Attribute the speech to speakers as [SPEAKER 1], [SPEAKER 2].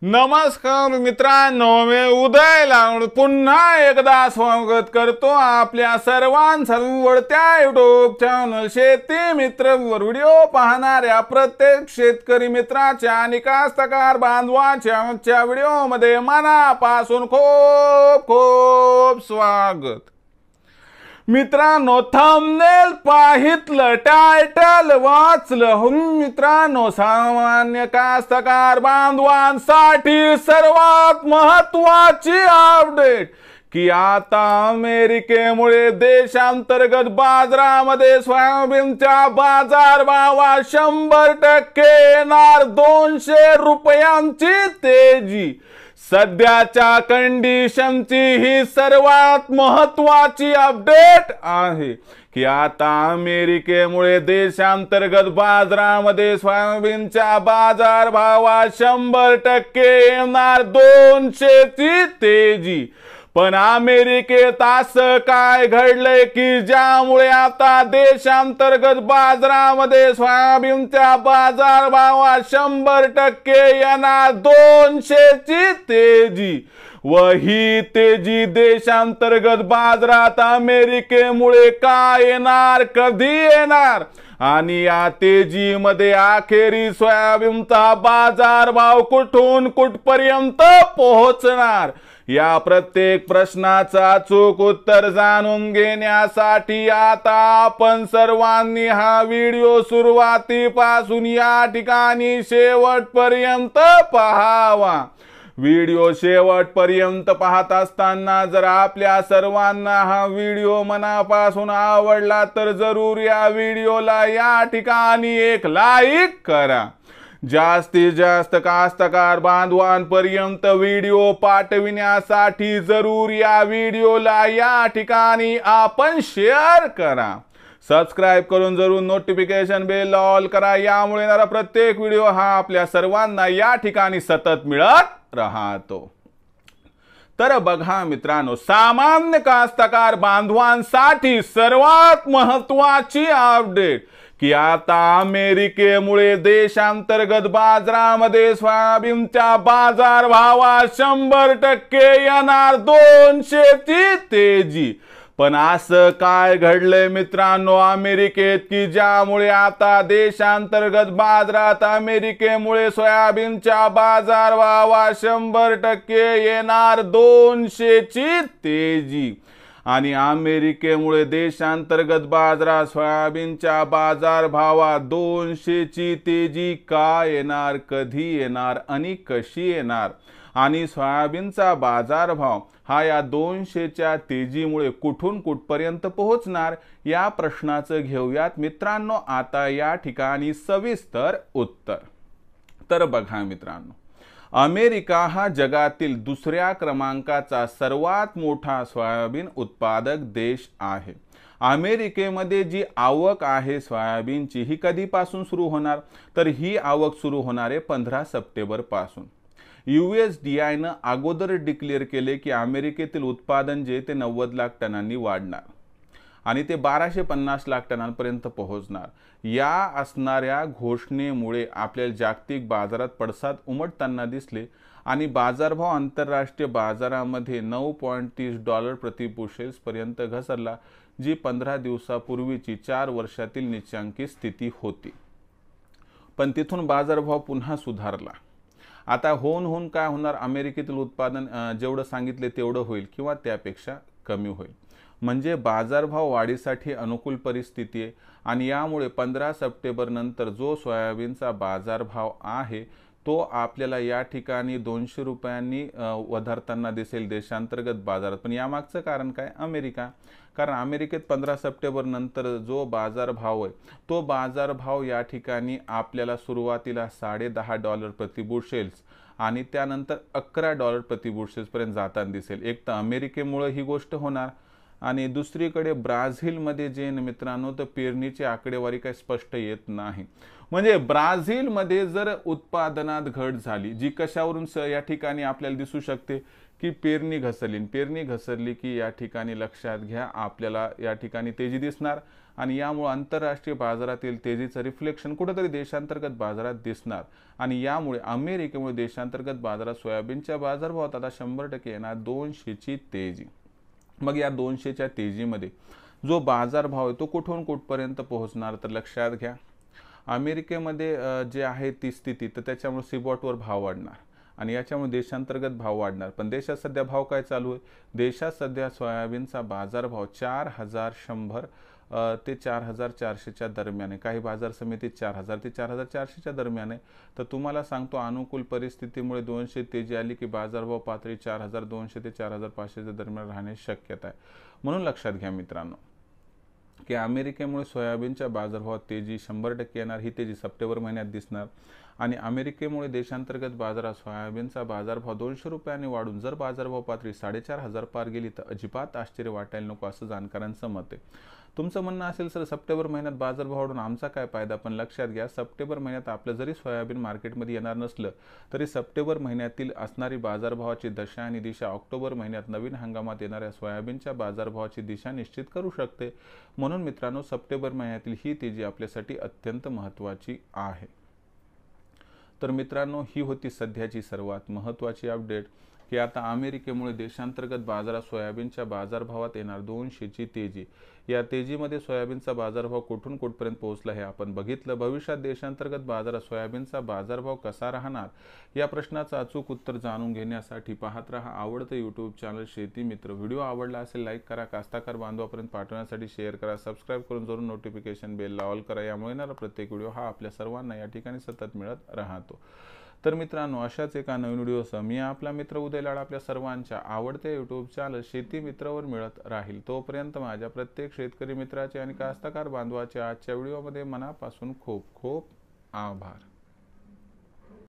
[SPEAKER 1] नमस्कार मित्रांनो, मी उदय लावड पुन्हा एकदा स्वागत करतो आपल्या सर्वांच्या युट्यूब चॅनल शेती मित्र वर व्हिडिओ पाहणाऱ्या प्रत्येक शेतकरी मित्राच्या आणि कास्तकार बांधवांच्या आजच्या व्हिडिओमध्ये मनापासून खूप खूप स्वागत। मित्रांनो, थंबनेल पाहितलं, टायटल वाचलं, मित्रांनो सामान्य कास्तकार बांधवांसाठी सर्वात महत्त्वाची अपडेट की आता अमेरिकेमुळे देशांतर्गत बाजारामध्ये सोयाबीनच्या बाजारभावात 100% येणार 200 रुपयांची तेजी। सध्याच्या कंडिशनची ही सर्वात महत्त्वाची अपडेट आहे की आता अमेरिकेमुळे देशांतर्गत बाजारामध्ये सोयाबीनच्या बाजारभावात 100% येणार 200 ची तेजी। पण अमेरिकेत असं काय घडलंय की ज्यामुळे आता देशांतर्गत बाजारामध्ये सोयाबीनच्या बाजारभावात 100% येणार 200 ची तेजी। व ही तेजी देशांतर्गत बाजारात अमेरिकेमुळे का येणार, कधी येणार आणि या तेजीमध्ये अखेरी सोयाबीनचा बाजारभाव कुठून कुठपर्यंत पोहोचणार, या प्रत्येक प्रश्नाचं अचूक उत्तर जाणून घेण्यासाठी आता आपण सर्वांनी हा व्हिडिओ सुरुवातीपासून या ठिकाणी शेवटपर्यंत पाहावा। व्हिडिओ शेवटपर्यंत पाहत असताना जर आपल्या सर्वांना हा व्हिडिओ मनापासून आवडला तर जरूर या व्हिडिओला या ठिकाणी एक लाईक करा। जास्तीत जास्त कास्तकार बांधवांपर्यंत व्हिडिओ पाठविण्यासाठी जरूर या व्हिडिओला या ठिकाणी आपण शेअर करा। सबस्क्राइब करून जरूर नोटिफिकेशन बेल ऑल करा, यामुळे येणारा प्रत्येक व्हिडिओ हा आपल्या सर्वांना या ठिकाणी सतत मिळत राहतो। तर बघा मित्रांनो, सामान्य कास्तकार बांधवांसाठी सर्वात महत्त्वाची अपडेट की आता अमेरिकेमुळे देशांतर्गत बाजारामध्ये सोयाबीनच्या बाजारभावात 100% येणार 200 ची तेजी। पण असं काय घडलंय मित्रांनो अमेरिकेत की ज्यामुळे आता देशांतर्गत बाजारात अमेरिकेमुळे सोयाबीनच्या बाजारभावात 100% येणार 200 ची तेजी। आणि अमेरिकेमुळे देशांतर्गत बाजारात सोयाबीनच्या बाजारभावात 200 ची तेजी का येणार, कधी येणार आणि कशी येणार आणि सोयाबीनचा बाजारभाव हा या 200 च्या तेजीमुळे कुठून कुठपर्यंत पोहोचणार, या प्रश्नाचं घेऊयात मित्रांनो आता या ठिकाणी सविस्तर उत्तर। तर बघा मित्रांनो, अमेरिका हा जगातील दुसऱ्या क्रमांकाचा सर्वात मोठा सोयाबीन उत्पादक देश आहे। अमेरिकेमध्ये जी आवक आहे सोयाबीनची ही कधीपासून सुरू होणार, तर ही आवक सुरू होणार आहे 15 सप्टेंबर पासून। USDA ने अगोदर डिक्लेअर केले की अमेरिकेतील उत्पादन जे ते 90 लाख टनांनी वाढणार आणि ते 1250 लाख टनांपर्यंत पोहोचणार। या असणाऱ्या घोषणेमुळे आपल्याला जागतिक बाजारात पडसाद उमटताना दिसले आणि बाजारभाव आंतरराष्ट्रीय बाजारामध्ये $9.30 प्रति बुशेल्स पर्यंत घसरला, जी 15 दिवसापूर्वीची 4 वर्षातील नीचांकी स्थिती होती। पण तिथून बाजारभाव पुन्हा सुधारला। आता होऊन काय होणार, अमेरिकेतील उत्पादन जेवढं सांगितले तेवढं होईल किंवा त्यापेक्षा कमी होईल, म्हणजे बाजारभाव वाढीसाठी अनुकूल परिस्थिती आहे। आणि यामुळे 15 सप्टेंबर नंतर जो सोयाबीनचा बाजारभाव आहे तो आपल्याला या ठिकाणी 200 रुपयांनी वधारताना दिसेल देशांतर्गत बाजारात। पण यामागचं कारण काय, अमेरिका। कारण अमेरिकेत 15 सप्टेंबर नंतर जो बाजारभाव आहे तो बाजारभाव या ठिकाणी आपल्याला सुरुवातीला $10.5 प्रति बुशेल्स आणि त्यानंतर $11 प्रति बुशेल्स पर्यंत जाताना दिसेल। एक तर अमेरिकेमुळे ही गोष्ट होणार आणि दुसरीकडे ब्राझीलमध्ये जे मित्रांनो तर पेरणीची आकडेवारी काही स्पष्ट येत नाही. म्हणजे ब्राझीलमध्ये जर उत्पादनात घट झाली जी कशावरून या ठिकाणी आपल्याला दिसू शकते की पेरणी घसरली की या ठिकाणी लक्षात घ्या आपल्याला या ठिकाणी तेजी दिसणार आणि यामुळे आंतरराष्ट्रीय बाजारातील तेजीचं रिफ्लेक्शन कुठेतरी देशांतर्गत बाजारात दिसणार आणि यामुळे अमेरिकेमुळे देशांतर्गत बाजारात सोयाबीनच्या बाजारभावात आता 100% येणार 200ची तेजी. मग या 200च्या तेजीमध्ये जो बाजारभाव आहे तो कुठून कुठपर्यंत पोहोचणार तर लक्षात घ्या अमेरिकेमध्ये जे आहे ती स्थिती तर त्याच्यामुळे सीबॉटवर भाव वाढणार आणि याच्यामुळे देशांतर्गत भाव वाढणार. पण देशात सध्या भाव काय चालू आहे देशात सध्या सोयाबीनचा बाजारभाव 4100 ते 4400च्या दरम्यान आहे. काही बाजार समितीत 4000 ते 4400च्या दरम्यान आहे. तर तुम्हाला सांगतो अनुकूल परिस्थितीमुळे 200 तेजी आली की बाजारभाव पातळी 4200 ते 4500च्या दरम्यान राहण्याची शक्यता आहे. म्हणून लक्षात घ्या मित्रांनो की अमेरिकेमुळे सोयाबीनच्या बाजारभावात तेजी 100% येणार. ही तेजी सप्टेंबर महिन्यात दिसणार आणि अमेरिकेमुळे देशांतर्गत बाजारात सोयाबीनचा बाजारभाव 200 रुपयांनी वाढून जर बाजारभाव पातळी 4500 पार गेली तर अजिबात आश्चर्य वाटायला नको असं जाणकारांचं मत आहे. तुमचं म्हणणं असेल सर सप्टेंबर महिन्यात बाजारभाव वाढून आमचा काय फायदा पण लक्षात घ्या सप्टेंबर महिन्यात आपलं जरी सोयाबीन मार्केटमध्ये येणार नसलं तरी सप्टेंबर महिन्यातील असणारी बाजारभावाची दशा आणि दिशा ऑक्टोबर महिन्यात नवीन हंगामात येणाऱ्या सोयाबीनच्या बाजारभावाची दिशा निश्चित करू शकते. म्हणून मित्रांनो सप्टेंबर महिन्यातील ही तेजी आपल्यासाठी अत्यंत महत्त्वाची आहे. तर मित्रांनो ही होती सध्याची सर्वात महत्त्वाची अपडेट की आता अमेरिकेमुळे देशांतर्गत बाजारात सोयाबीनच्या बाजारभावात येणार 200ची तेजी. या तेजीमध्ये सोयाबीनचा बाजारभाव कुठून कुठपर्यंत पोहोचला हे आपण बघितलं. भविष्यात देशांतर्गत बाजारात सोयाबीनचा बाजारभाव कसा राहणार या प्रश्नाचं अचूक उत्तर जाणून घेण्यासाठी पाहत रहा आवडतं यूट्यूब चॅनल शेती मित्र. व्हिडिओ आवडला असेल लाईक करा, कास्तकार बांधवापर्यंत पाठवण्यासाठी शेअर करा, सबस्क्राईब करून जरूर नोटिफिकेशन बेलला ऑल करा. यामुळे येणारा प्रत्येक व्हिडिओ हा आपल्या सर्वांना या ठिकाणी सतत मिळत राहतो. तर मित्रांनो अशाच एका नवीन व्हिडिओसह मी आपला मित्र उदय लाड आपल्या सर्वांच्या आवडते यूट्यूब चॅनल शेती मित्रवर मिळत राहील. तोपर्यंत माझ्या प्रत्येक शेतकरी मित्राचे आणि कास्तकार बांधवाचे आजच्या व्हिडिओमध्ये मनापासून खूप खूप आभार.